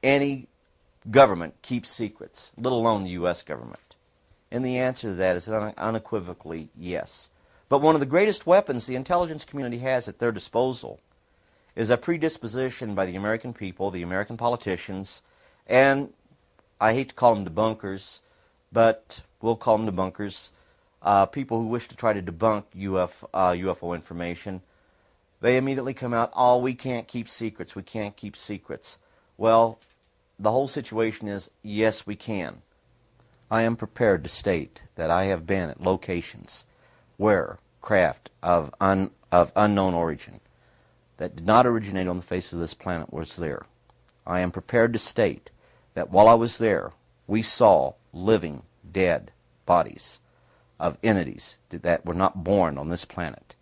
any government keeps secrets, let alone the U.S. government? And the answer to that is unequivocally yes. But one of the greatest weapons the intelligence community has at their disposal is a predisposition by the American people, the American politicians, and I hate to call them debunkers, but we'll call them debunkers, people who wish to try to debunk UFO information. They immediately come out, oh, we can't keep secrets, we can't keep secrets. Well, the whole situation is, yes, we can. I am prepared to state that I have been at locations where craft of unknown origin that did not originate on the face of this planet was there. I am prepared to state that while I was there, we saw living, dead bodies of entities that were not born on this planet.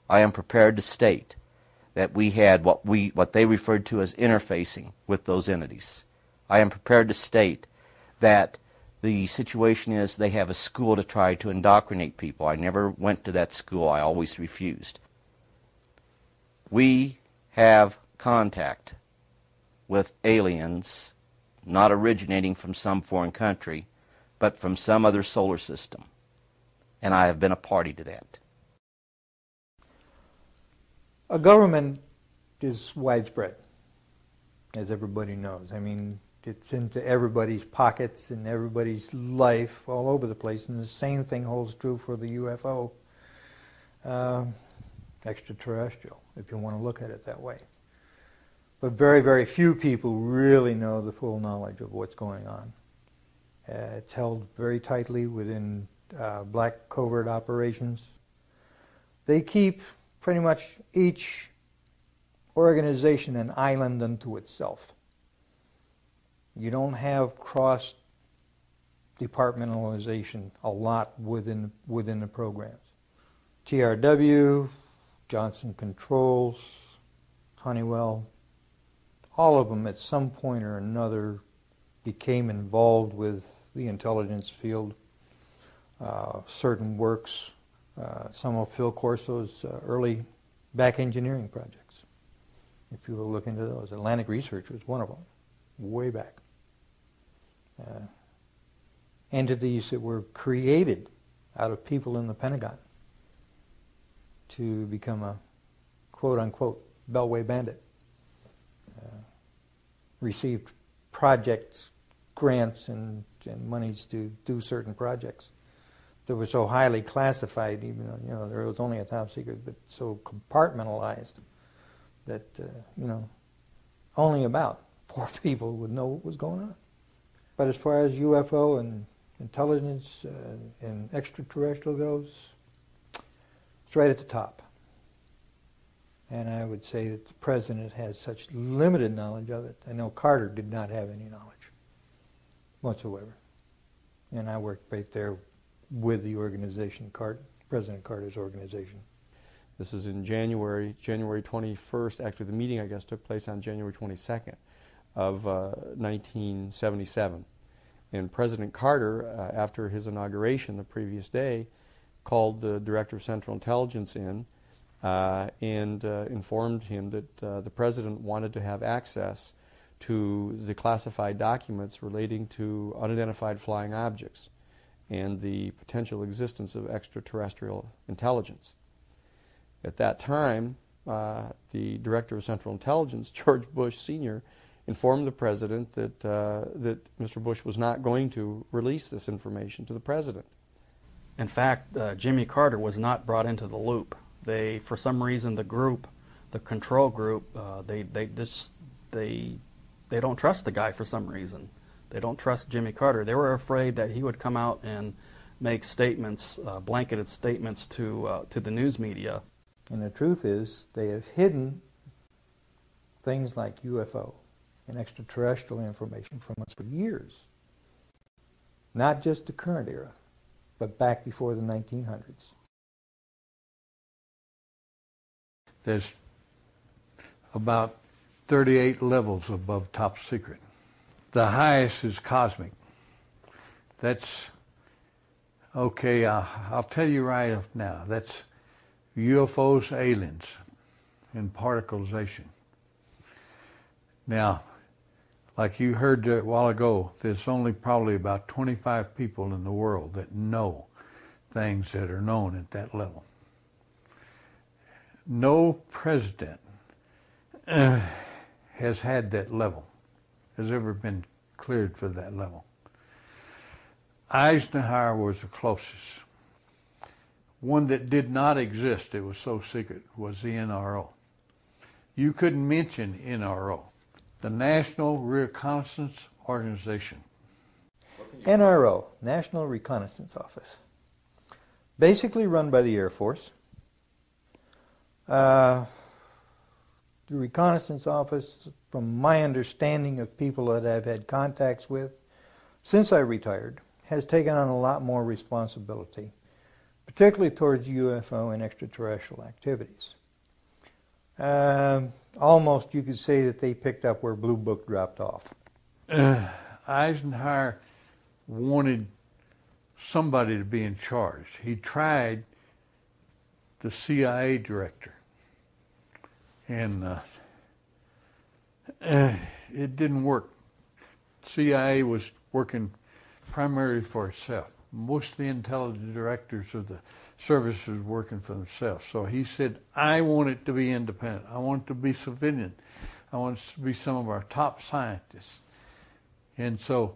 I am prepared to state that we had what they referred to as interfacing with those entities. I am prepared to state that the situation is they have a school to try to indoctrinate people. I never went to that school. I always refused. We have contact with aliens not originating from some foreign country, but from some other solar system. And I have been a party to that. A government is widespread, as everybody knows. I mean, it's into everybody's pockets and everybody's life all over the place. And the same thing holds true for the UFO extraterrestrial, if you want to look at it that way. But very, very few people really know the full knowledge of what's going on. It's held very tightly within black covert operations. They keep pretty much each organization an island unto itself. You don't have cross-departmentalization a lot within the programs. TRW, Johnson Controls, Honeywell, all of them at some point or another became involved with the intelligence field, certain works, some of Phil Corso's early back engineering projects. If you will look into those, Atlantic Research was one of them, way back. Entities that were created out of people in the Pentagon to become a quote-unquote Beltway bandit. Received projects, grants, and monies to do certain projects that were so highly classified, even though there was only a top secret, but so compartmentalized that only about 4 people would know what was going on. But as far as UFO and intelligence and extraterrestrial goes, it's right at the top. And I would say that the president has such limited knowledge of it. I know Carter did not have any knowledge whatsoever. And I worked right there with the organization, President Carter's organization. This is in January 21st. Actually, the meeting, I guess, took place on January 22nd of 1977. And President Carter, after his inauguration the previous day, called the Director of Central Intelligence in and informed him that the President wanted to have access to the classified documents relating to unidentified flying objects and the potential existence of extraterrestrial intelligence. At that time, the Director of Central Intelligence, George Bush Sr., informed the President that Mr. Bush was not going to release this information to the President. In fact, Jimmy Carter was not brought into the loop. They, for some reason, the control group, they don't trust the guy for some reason. They don't trust Jimmy Carter. They were afraid that he would come out and make statements, blanketed statements to the news media. And the truth is, they have hidden things like UFO and extraterrestrial information from us for years. Not just the current era, but back before the 1900s. There's about 38 levels above top secret. The highest is cosmic. That's, okay, I'll tell you right now, that's UFOs, aliens, and particleization. Now, Like you heard a while ago, there's only probably about 25 people in the world that know things that are known at that level. No president has had that level, has ever been cleared for that level. Eisenhower was the closest. One that did not exist, it was so secret, was the NRO. You couldn't mention NRO, the National Reconnaissance Organization. NRO, National Reconnaissance Office, basically run by the Air Force. The Reconnaissance Office, from my understanding of people that I've had contacts with since I retired, has taken on a lot more responsibility, particularly towards UFO and extraterrestrial activities. Almost you could say that they picked up where Blue Book dropped off. Eisenhower wanted somebody to be in charge. He tried the CIA director, and it didn't work. CIA was working primarily for itself. Most of the intelligence directors of the services were working for themselves. So he said, I want it to be independent. I want it to be civilian. I want it to be some of our top scientists. And so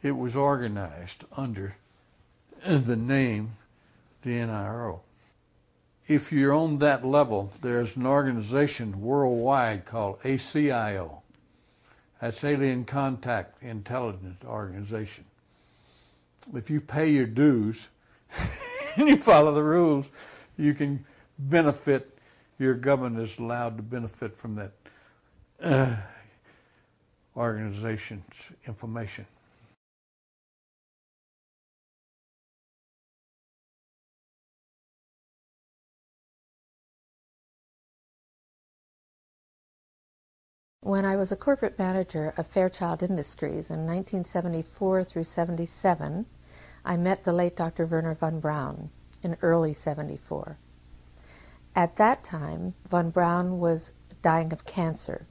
it was organized under the name, the NRO. If you're on that level, there's an organization worldwide called ACIO. That's Alien Contact Intelligence Organization. If you pay your dues and you follow the rules, you can benefit, your government is allowed to benefit from that organization's information. When I was a corporate manager of Fairchild Industries in 1974 through 77, I met the late Dr. Wernher von Braun in early 74. At that time, von Braun was dying of cancer,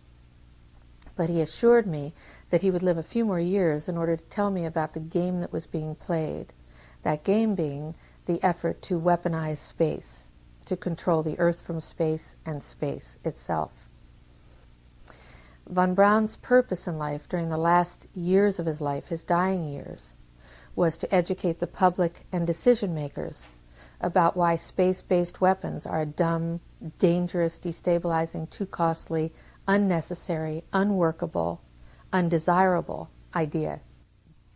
but he assured me that he would live a few more years in order to tell me about the game that was being played, that game being the effort to weaponize space, to control the Earth from space and space itself. Von Braun's purpose in life during the last years of his life, his dying years, was to educate the public and decision makers about why space-based weapons are a dumb, dangerous, destabilizing, too costly, unnecessary, unworkable, undesirable idea.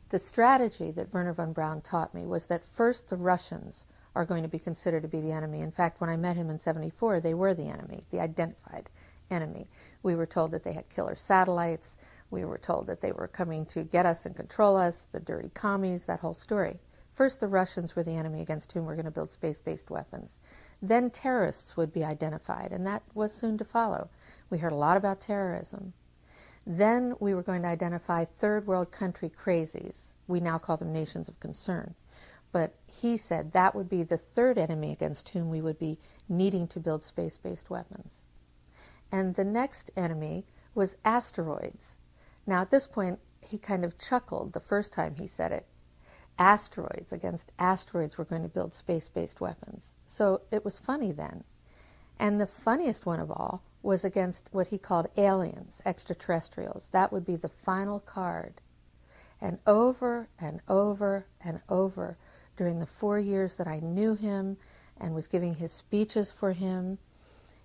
The strategy that Wernher von Braun taught me was that first the Russians are going to be considered to be the enemy. In fact, when I met him in 74, they were the enemy, the identified enemy. We were told that they had killer satellites. We were told that they were coming to get us and control us, the dirty commies, that whole story. First, the Russians were the enemy against whom we're going to build space-based weapons. Then terrorists would be identified, and that was soon to follow. We heard a lot about terrorism. Then we were going to identify third world country crazies. We now call them nations of concern. But he said that would be the third enemy against whom we would be needing to build space-based weapons. And the next enemy was asteroids. Now, at this point, he kind of chuckled the first time he said it. Asteroids, against asteroids, we're going to build space-based weapons. So it was funny then. And the funniest one of all was against what he called aliens, extraterrestrials. That would be the final card. And over and over and over, during the 4 years that I knew him and was giving his speeches for him,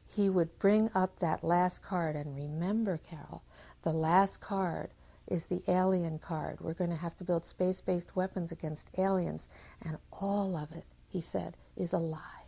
he would bring up that last card. And remember, Carol, the last card is the alien card. We're going to have to build space-based weapons against aliens, and all of it, he said, is a lie.